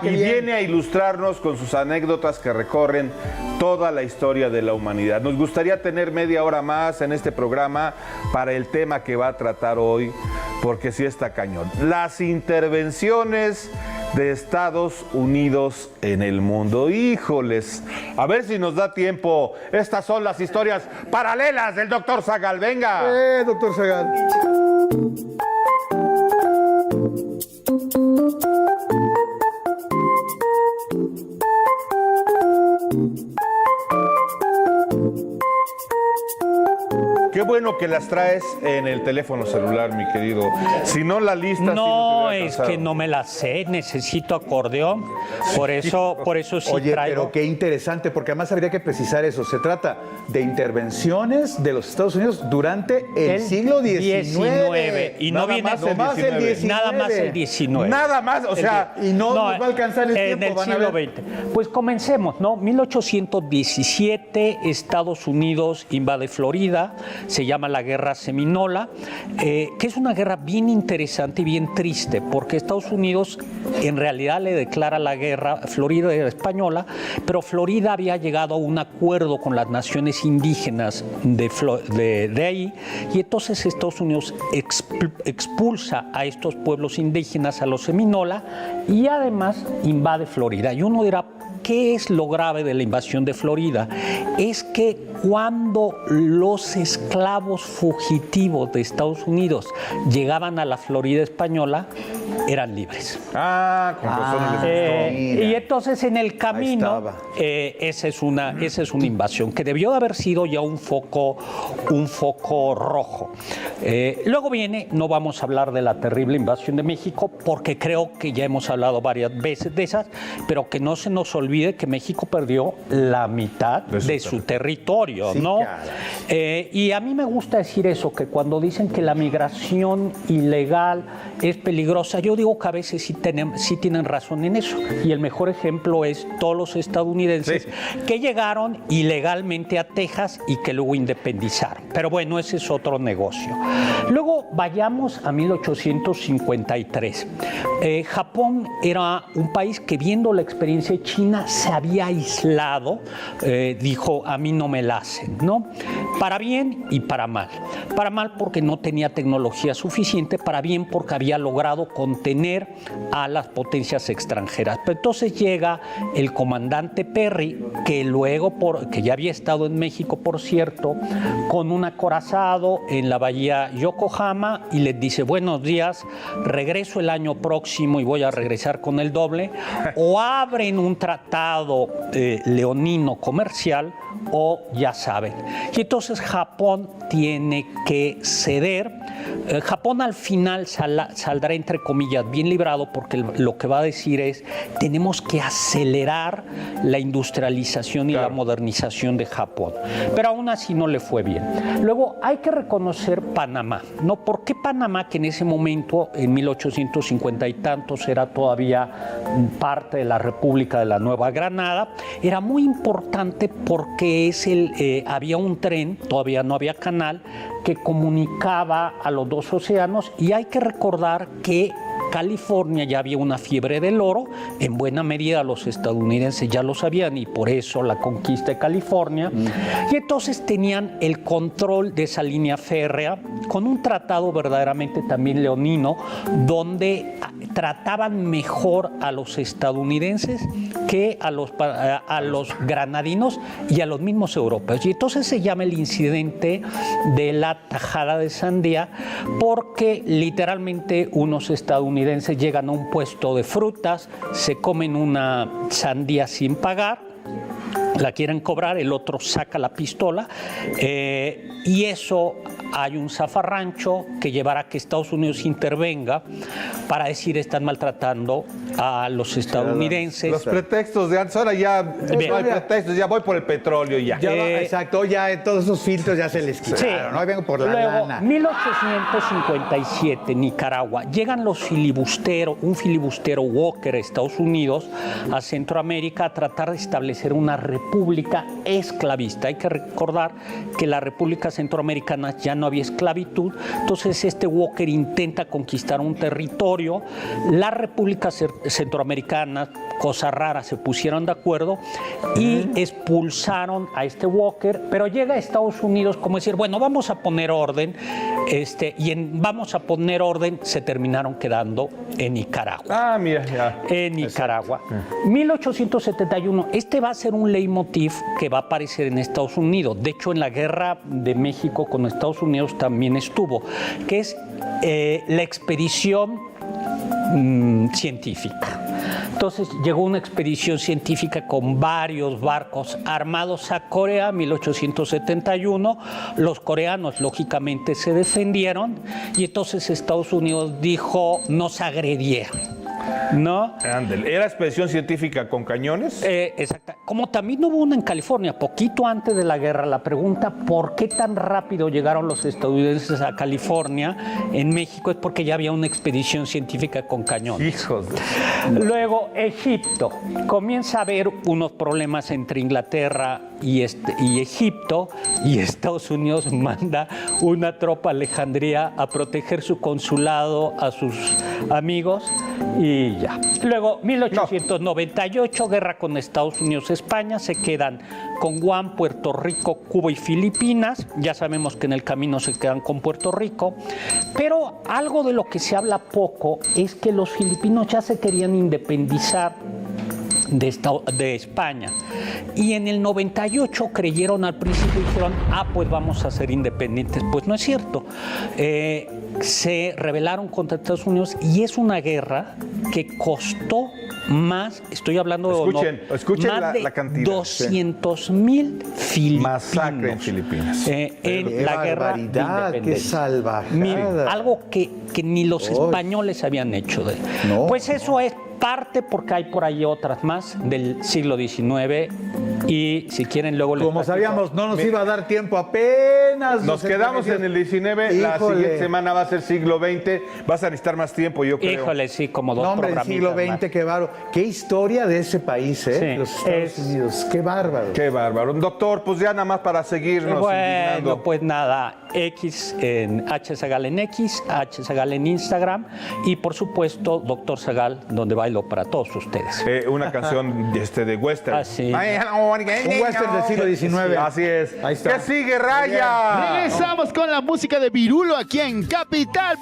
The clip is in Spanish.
y viene a ilustrarnos con sus anécdotas que recorren toda la historia de la humanidad. Nos gustaría tener media hora más en este programa para el tema que va a tratar hoy, porque sí está cañón. Las intervenciones de Estados Unidos en el mundo. Híjoles, a ver si nos da tiempo. Estas son las historias paralelas del Dr. Zagal. Venga. Doctor Zagal. Qué bueno que las traes en el teléfono celular, mi querido. Si no, la lista... No, sí es que no me la sé, necesito acordeón. Por eso sí Oye, traigo. pero qué interesante, porque además habría que precisar eso. Se trata de intervenciones de los Estados Unidos durante el siglo XIX. Y no viene más el 19. Nada más el 19. Nada más, o sea... Y no nos va a alcanzar el tiempo. En el siglo XX. Pues comencemos, ¿no? 1817, Estados Unidos invade Florida, se llama la Guerra Seminola, que es una guerra bien interesante y bien triste, porque Estados Unidos en realidad le declara la guerra, Florida era española, pero Florida había llegado a un acuerdo con las naciones indígenas de ahí, y entonces Estados Unidos expulsa a estos pueblos indígenas, a los Seminola, y además invade Florida. Y uno dirá, ¿qué es lo grave de la invasión de Florida? Es que cuando los esclavos fugitivos de Estados Unidos llegaban a la Florida española, eran libres. Con razón Y entonces en el camino, esa es una invasión que debió de haber sido ya un foco rojo. Luego viene, no vamos a hablar de la terrible invasión de México, porque creo que ya hemos hablado varias veces de esas, pero que no se nos olvide que México perdió la mitad de su territorio, ¿no? Claro. Y a mí me gusta decir eso, que cuando dicen que la migración ilegal es peligrosa, yo digo que a veces sí tienen razón en eso. Y el mejor ejemplo es todos los estadounidenses que llegaron ilegalmente a Texas y que luego independizaron. Pero bueno, ese es otro negocio. Luego vayamos a 1853. Japón era un país que, viendo la experiencia de China, se había aislado, dijo, a mí no me la hacen, ¿no? Para bien y para mal. Para mal porque no tenía tecnología suficiente, para bien porque había logrado contener a las potencias extranjeras. Pero entonces llega el comandante Perry, que luego, que ya había estado en México, por cierto, con un acorazado en la bahía Yokohama, y les dice, buenos días, regreso el año próximo y voy a regresar con el doble, o abren un tratado leonino comercial, o ya saben. Y entonces Japón tiene que ceder. Japón al final saldrá, entre comillas, bien librado, porque lo que va a decir es, tenemos que acelerar la industrialización y la modernización de Japón. Pero aún así no le fue bien. Luego hay que reconocer Panamá, ¿no? ¿Por qué Panamá, que en ese momento, en 1850 y tantos, era todavía parte de la República de la Nueva Granada? Era muy importante porque había un tren, todavía no había canal, que comunicaba a los dos océanos, y hay que recordar que California ya había una fiebre del oro, en buena medida los estadounidenses ya lo sabían, y por eso la conquista de California, y entonces tenían el control de esa línea férrea con un tratado verdaderamente también leonino, donde trataban mejor a los estadounidenses que a los granadinos y a los mismos europeos. Y entonces se llama el incidente de la tajada de sandía, porque literalmente unos estadounidenses llegan a un puesto de frutas, se comen una sandía sin pagar, la quieren cobrar, el otro saca la pistola, y eso hay un zafarrancho que llevará a que Estados Unidos intervenga para decir están maltratando a los estadounidenses. Los pretextos de antes, ahora ya no hay pretextos, ya voy por el petróleo y ya. Exacto, ya todos esos filtros ya se les quitaron, ¿no? Vengo por la lana. 1857, Nicaragua, llegan los un filibustero Walker a Estados Unidos, a Centroamérica, a tratar de establecer una república república esclavista. Hay que recordar que en las repúblicas centroamericanas ya no había esclavitud, entonces este Walker intenta conquistar un territorio. Las repúblicas centroamericanas, cosa rara, se pusieron de acuerdo y expulsaron a este Walker, pero llega a Estados Unidos como decir, bueno, vamos a poner orden, vamos a poner orden, se terminaron quedando en Nicaragua. Ah, mira, ya. En Nicaragua. 1871, este va a ser un leitmotiv que va a aparecer en Estados Unidos. De hecho, en la guerra de México con Estados Unidos también estuvo, que es la expedición científica. Entonces llegó una expedición científica con varios barcos armados a Corea, 1871. Los coreanos, lógicamente, se defendieron y entonces Estados Unidos dijo, nos agredieron. ¿No? Ándale. ¿Era expedición científica con cañones? Exacto. Como también hubo una en California, poquito antes de la guerra, la pregunta ¿por qué tan rápido llegaron los estadounidenses a California en México? Es porque ya había una expedición científica con cañones. Hijos. Luego, Egipto. Comienza a haber unos problemas entre Inglaterra y Egipto, y Estados Unidos manda una tropa a Alejandría a proteger su consulado a sus amigos y ya. Luego, 1898, guerra con Estados Unidos, España, se quedan con Guam, Puerto Rico, Cuba y Filipinas. Ya sabemos que en el camino se quedan con Puerto Rico, pero algo de lo que se habla poco es que los filipinos ya se querían independizar de España. Y en el 98 creyeron al principio y dijeron, pues vamos a ser independientes. Pues no es cierto. Se rebelaron contra Estados Unidos y es una guerra que costó más, estoy hablando escuchen más de la cantidad. 200,000 filipinos. Masacre en Filipinas. En la guerra de independencia. ¡Qué salvajada! Algo que ni los españoles habían hecho. No. Pues eso es parte, porque hay por ahí otras más del siglo XIX y si quieren luego les Como platico. sabíamos, no nos iba a dar tiempo, apenas Nos quedamos en el 19, la Híjole. siguiente semana va a ser siglo XX, vas a necesitar más tiempo, yo creo. Híjole, sí, como dos nombre del programitas siglo más. XX, qué bárbaro. Qué historia de ese país, Sí, los Estados Unidos. Qué bárbaro. Qué bárbaro. Doctor, pues ya nada más para seguirnos Bueno, indignando. pues nada, X en H Zagal en X, H Zagal en Instagram y por supuesto Doctor Zagal, donde bailo para todos ustedes. Una canción de western. Ah, sí. Un Un western del siglo XIX. Así es. Ahí está. ¿Qué sigue, Raya? Regresamos con la música de Virulo aquí en Capital.